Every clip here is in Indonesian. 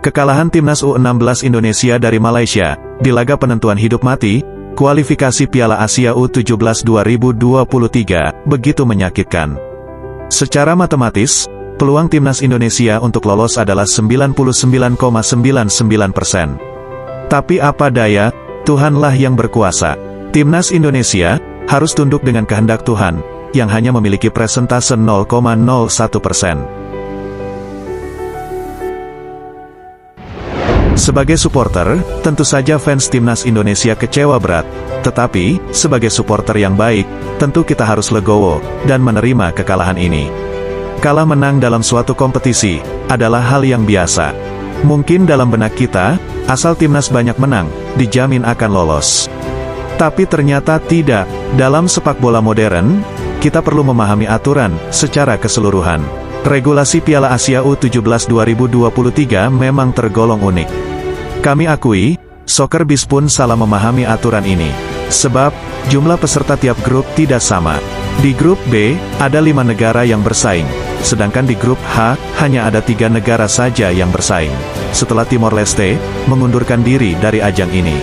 Kekalahan Timnas U16 Indonesia dari Malaysia, di laga penentuan hidup mati, kualifikasi Piala Asia U17 2023, begitu menyakitkan. Secara matematis, peluang Timnas Indonesia untuk lolos adalah 99,99%. Tapi apa daya, Tuhanlah yang berkuasa. Timnas Indonesia harus tunduk dengan kehendak Tuhan, yang hanya memiliki persentase 0,01%. Sebagai supporter, tentu saja fans Timnas Indonesia kecewa berat. Tetapi, sebagai supporter yang baik, tentu kita harus legowo, dan menerima kekalahan ini. Kalah menang dalam suatu kompetisi, adalah hal yang biasa. Mungkin dalam benak kita, asal Timnas banyak menang, dijamin akan lolos. Tapi ternyata tidak. Dalam sepak bola modern, kita perlu memahami aturan secara keseluruhan. Regulasi Piala Asia U17 2023 memang tergolong unik. Kami akui, Soccerbis pun salah memahami aturan ini. Sebab, jumlah peserta tiap grup tidak sama. Di grup B, ada 5 negara yang bersaing. Sedangkan di grup H, hanya ada 3 negara saja yang bersaing. Setelah Timor Leste mengundurkan diri dari ajang ini.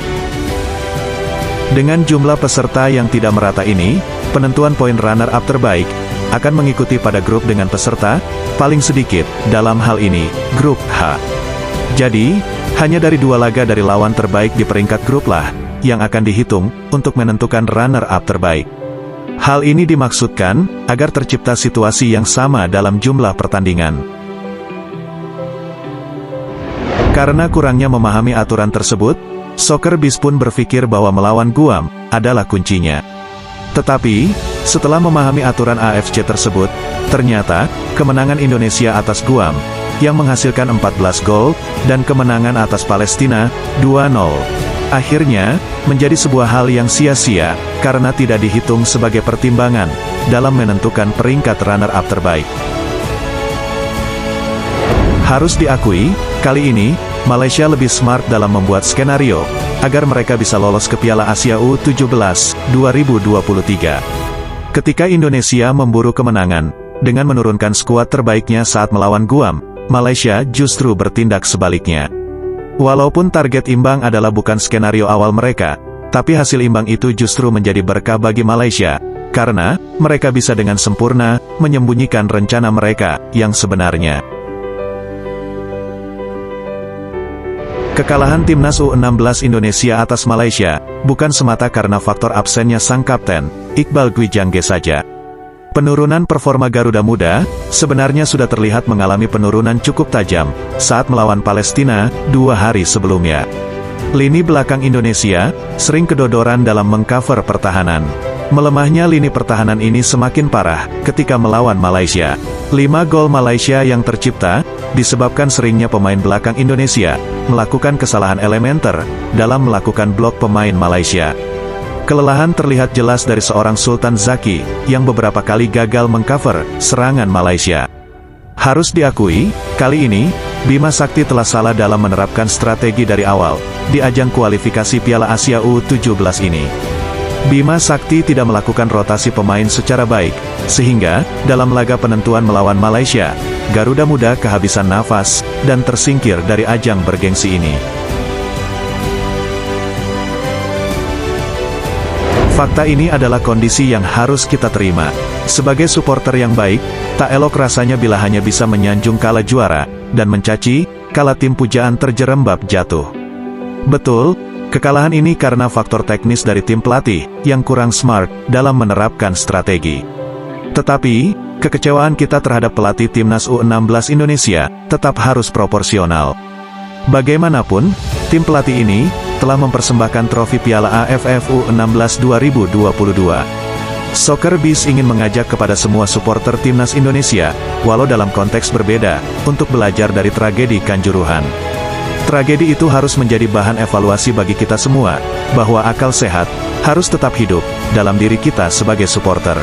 Dengan jumlah peserta yang tidak merata ini, penentuan poin runner-up terbaik akan mengikuti pada grup dengan peserta paling sedikit, dalam hal ini, grup H. Jadi, hanya dari 2 laga dari lawan terbaik di peringkat grup lah, yang akan dihitung untuk menentukan runner-up terbaik. Hal ini dimaksudkan, agar tercipta situasi yang sama dalam jumlah pertandingan. Karena kurangnya memahami aturan tersebut, Soccerbis pun berpikir bahwa melawan Guam adalah kuncinya. Tetapi, setelah memahami aturan AFC tersebut, ternyata, kemenangan Indonesia atas Guam, yang menghasilkan 14 gol, dan kemenangan atas Palestina, 2-0. Akhirnya, menjadi sebuah hal yang sia-sia, karena tidak dihitung sebagai pertimbangan, dalam menentukan peringkat runner-up terbaik. Harus diakui, kali ini, Malaysia lebih smart dalam membuat skenario, agar mereka bisa lolos ke Piala Asia U17 2023. Ketika Indonesia memburu kemenangan, dengan menurunkan skuad terbaiknya saat melawan Guam, Malaysia justru bertindak sebaliknya. Walaupun target imbang adalah bukan skenario awal mereka, tapi hasil imbang itu justru menjadi berkah bagi Malaysia, karena mereka bisa dengan sempurna menyembunyikan rencana mereka yang sebenarnya. Kekalahan Timnas U16 Indonesia atas Malaysia, bukan semata karena faktor absennya sang kapten, Iqbal Gwijangge saja. Penurunan performa Garuda Muda, sebenarnya sudah terlihat mengalami penurunan cukup tajam, saat melawan Palestina, 2 hari sebelumnya. Lini belakang Indonesia, sering kedodoran dalam mengcover pertahanan. Melemahnya lini pertahanan ini semakin parah, ketika melawan Malaysia. 5 gol Malaysia yang tercipta, disebabkan seringnya pemain belakang Indonesia, melakukan kesalahan elementer, dalam melakukan blok pemain Malaysia. Kelelahan terlihat jelas dari seorang Sultan Zaki, yang beberapa kali gagal mengcover serangan Malaysia. Harus diakui, kali ini, Bima Sakti telah salah dalam menerapkan strategi dari awal, di ajang kualifikasi Piala Asia U17 ini. Bima Sakti tidak melakukan rotasi pemain secara baik, sehingga, dalam laga penentuan melawan Malaysia, Garuda Muda kehabisan nafas, dan tersingkir dari ajang bergengsi ini. Fakta ini adalah kondisi yang harus kita terima. Sebagai supporter yang baik, tak elok rasanya bila hanya bisa menyanjung kala juara, dan mencaci, kala tim pujaan terjerembab jatuh. Betul, kekalahan ini karena faktor teknis dari tim pelatih, yang kurang smart, dalam menerapkan strategi. Tetapi, kekecewaan kita terhadap pelatih Timnas U16 Indonesia, tetap harus proporsional. Bagaimanapun, tim pelatih ini, telah mempersembahkan trofi Piala AFF U16 2022. Soccerbis ingin mengajak kepada semua supporter Timnas Indonesia, walau dalam konteks berbeda, untuk belajar dari tragedi Kanjuruhan. Tragedi itu harus menjadi bahan evaluasi bagi kita semua, bahwa akal sehat, harus tetap hidup, dalam diri kita sebagai supporter.